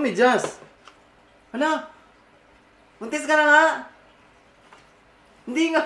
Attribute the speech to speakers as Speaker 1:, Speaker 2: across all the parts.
Speaker 1: Mami Jazz! Hala! Buntis ka na nga! Hindi nga!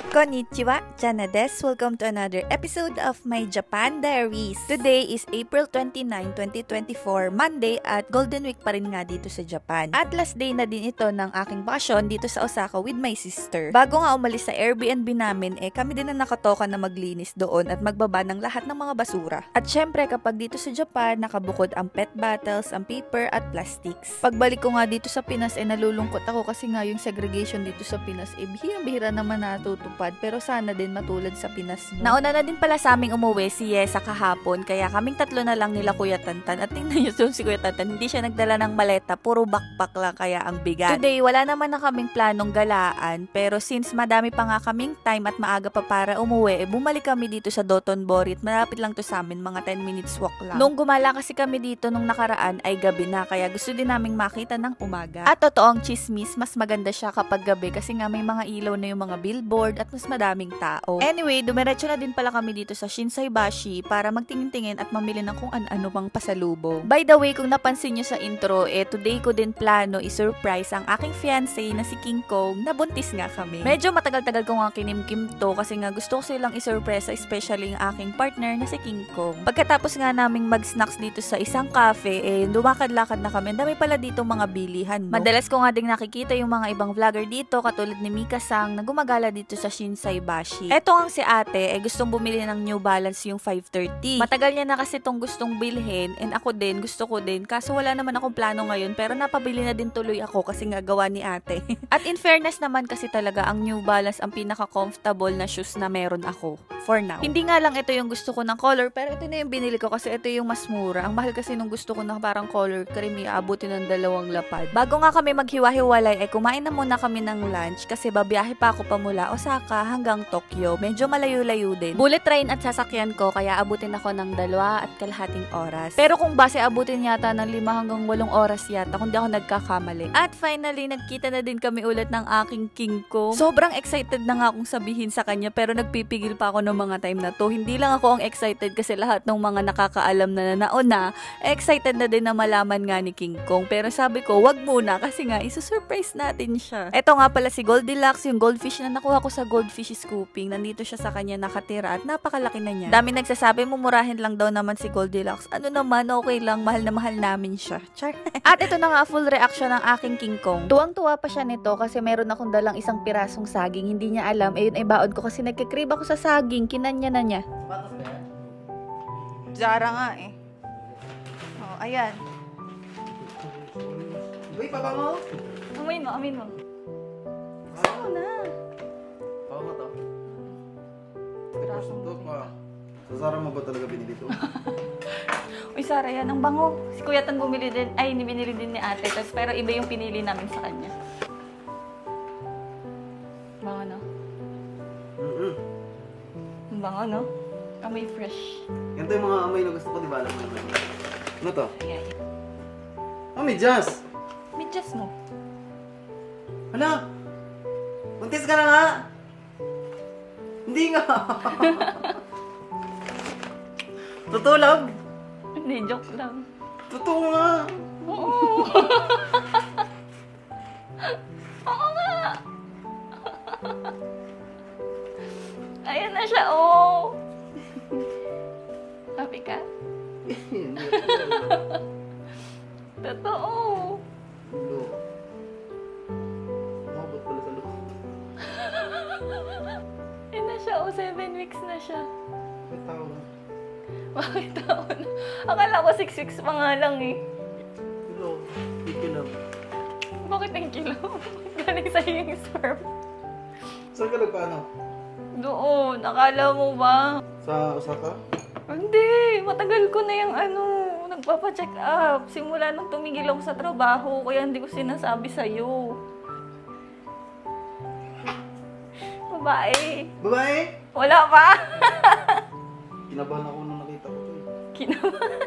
Speaker 2: Konnichiwa, Jana desu. Welcome to another episode of my Japan Diaries. Today is April 29, 2024, Monday at Golden Week pa rin nga dito sa Japan. At last day na din ito ng aking bakasyon dito sa Osaka with my sister. Bago nga umalis sa Airbnb namin, kami din na nakatoka na maglinis doon at magbaba ng lahat ng mga basura. At syempre kapag dito sa Japan, nakabukod ang pet bottles, ang paper at plastics. Pagbalik ko nga dito sa Pinas, nalulungkot ako kasi nga yung segregation dito sa Pinas, bihirang-bihira naman natutupad. Pero sana din matulad sa Pinas. Nauna na din pala sa aming umuwi si Yesa kahapon, kaya kaming tatlo na lang nila Kuya Tantan. At tingnan nyo si Kuya Tantan, hindi siya nagdala ng maleta, puro backpack lang kaya ang bigat. Today, wala naman na kaming planong galaan, pero since madami pa nga kaming time at maaga pa para umuwi, bumalik kami dito sa Dotonbori at malapit lang to sa amin, mga 10 minutes walk lang. Nung gumala kasi kami dito nung nakaraan ay gabi na, kaya gusto din naming makita ng umaga. At totoong chismis, mas maganda siya kapag gabi kasi nga may mga ilaw na yung mga billboard at mas madaming tao. Anyway, dumiretso na din pala kami dito sa Shinsaibashi para magtingin-tingin at mamili ng kung ano pang pasalubong. By the way, kung napansin nyo sa intro, today ko din plano i-surprise ang aking fiancé na si King Kong na buntis nga kami. Medyo matagal-tagal ko nga kinimkim to kasi nga gusto ko silang i-surprise, especially ang aking partner na si King Kong. Pagkatapos nga naming mag-snacks dito sa isang cafe, lumakad-lakad na kami. Dami pala dito mga bilihan, no? Madalas ko nga ding nakikita yung mga ibang vlogger dito katulad ni Mika Sang na gumagala dito sa Shinsaibashi. Eto ang si ate, gustong bumili ng New Balance yung 530. Matagal niya na kasi itong gustong bilhin and ako din, gusto ko din. Kaso wala naman akong plano ngayon pero napabili na din tuloy ako kasi nga gawa ni ate. At in fairness naman kasi talaga ang New Balance ang pinaka-comfortable na shoes na meron ako for now. Hindi nga lang ito yung gusto ko ng color pero ito na yung binili ko kasi ito yung mas mura. Ang mahal kasi nung gusto ko na parang color creamy, aabutin ng 2 lapad. Bago nga kami maghiwa-hiwalay, kumain na muna kami ng lunch kasi babiyahe pa ako pa mula Osaka hanggang Tokyo. Medyo malayo-layo din. Bullet train at sasakyan ko kaya abutin ako ng 2.5 oras. Pero kung base abutin yata ng 5 hanggang 8 oras yata kung di ako nagkakamali. At finally, nagkita na din kami ulit ng aking King Kong. Sobrang excited na nga akong sabihin sa kanya pero nagpipigil pa ako ng mga time na to. Hindi lang ako ang excited kasi lahat ng mga nakakaalam na nauna, excited na din na malaman nga ni King Kong. Pero sabi ko, wag muna kasi nga isusurprise natin siya. Eto nga pala si Goldilocks, yung goldfish na nakuha ko sa Goldfish Scooping. Nandito siya sa kanya nakatira at napakalaki na niya. Dami nagsasabi, mumurahin lang daw naman si Goldilocks. Ano naman, okay lang, mahal na mahal namin siya. Char. At ito na nga, full reaction ng aking King Kong. Tuwang-tuwa pa siya nito kasi meron akong dalang isang pirasong saging. Hindi niya alam, yun ay baon ko kasi nagkikrib ako sa saging. Kinanya na niya.
Speaker 1: Patas ba yan?
Speaker 2: Zara nga Oh, ayan.
Speaker 1: Uy, pabango!
Speaker 2: Amin mo, amin mo. Saan mo na?
Speaker 1: Pabango to.
Speaker 2: Pirasong
Speaker 1: Ito pa. Sa Zara mo ba talaga binili to?
Speaker 2: Uy, Sara, yan. Ang bango. Si Kuya Tan bumili din. Ay, binili din ni ate. Pero iba yung pinili namin sa kanya. Bango, no? Ang bango, no? Amoy fresh.
Speaker 1: Ganito yung mga amoy na gusto ko, di ba? Alam mo naman. Ano to?
Speaker 2: Ayan.
Speaker 1: Mami Jazz!
Speaker 2: Medyas mo.
Speaker 1: Hala! Buntis ka na nga! Hindi nga! Totoo lang!
Speaker 2: Hindi, joke lang.
Speaker 1: Totoo nga!
Speaker 2: Oo. Oo nga. Ayan na siya, oh. Happy ka? Totoo.
Speaker 1: Ulo. Umabot pala sa loob.
Speaker 2: Ayan na siya, oh. 7 weeks na siya.
Speaker 1: May tao na.
Speaker 2: Bakit taon? Akala ko 6 weeks pa nga lang eh.
Speaker 1: Ulo. Thank you lang.
Speaker 2: Bakit ang kilo? Galing sa'yo yung sperm.
Speaker 1: Saan ka nagpaano?
Speaker 2: Doon, akala mo ba?
Speaker 1: Sa Osaka?
Speaker 2: Hindi, matagal ko na yung nagpapacheck up. Simula nung tumigil ako sa trabaho, kaya hindi ko sinasabi sa'yo. Babae.
Speaker 1: Babae?
Speaker 2: Wala pa.
Speaker 1: Kinabahan ako nung nakita ko to eh.
Speaker 2: Kinabahan?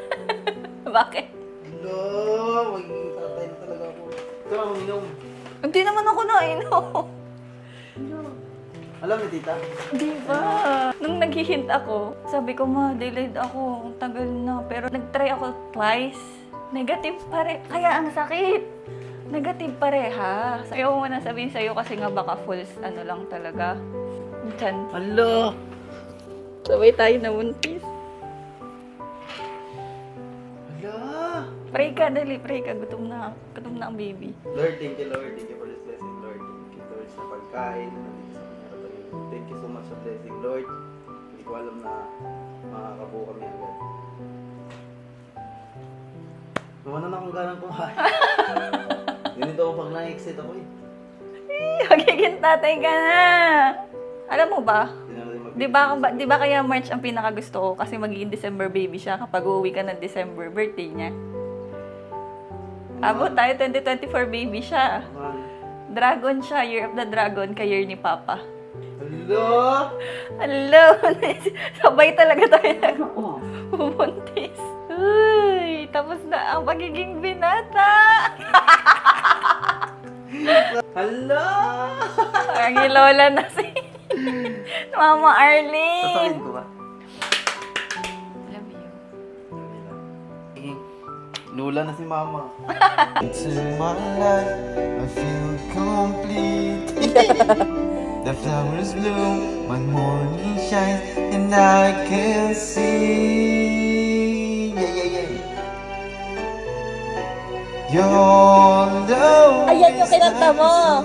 Speaker 2: Bakit?
Speaker 1: Hello! Magiging tatay na talaga ako. Ito lang uminom.
Speaker 2: Hindi naman ako nainom.
Speaker 1: Alam ni tita?
Speaker 2: Di ba? Nung naghihint ako, sabi ko, ma, delayed ako. Ang tagal na. Pero nag-try ako twice. Negative pare. Kaya ang sakit. Negative pareha. Ayaw mo na sabihin sa'yo kasi nga baka false ano lang talaga. Diyan.
Speaker 1: Hala!
Speaker 2: Sabay tayo na buntis.
Speaker 1: Hala!
Speaker 2: Pray ka, dali. Pray ka. Gutom na. Gutom na ang baby.
Speaker 1: Lord, thank you Lord. Thank you for this blessing, Lord. Thank you Lord sa pagkain. Thank you so much sa blessing, Lord. Hindi ko alam na makakabuo kami agad. Nawanan na akong ganang kumain. Ganito ako pag na-exit ako eh.
Speaker 2: Magiging tatay ka na. Alam mo ba? Di ba kaya March ang pinakagusto ko? Kasi magiging December baby siya kapag uuwi ka ng December birthday niya. Abo tayo 2024 baby siya. Dragon siya, Year of the Dragon, ka-year ni Papa.
Speaker 1: Hello?
Speaker 2: Hello! Sabay talaga tayo pumuntis. Uy, tapos na ang pagiging binata.
Speaker 1: Hello?
Speaker 2: Ang lola na si Mama Arlene.
Speaker 1: Sasabihin ko ba?
Speaker 2: Love you.
Speaker 1: Lula na si Mama.
Speaker 3: To my life, I feel complete. The flowers bloom, my morning shines, and I can see. Your love.
Speaker 2: Ayan yung kinanta mo.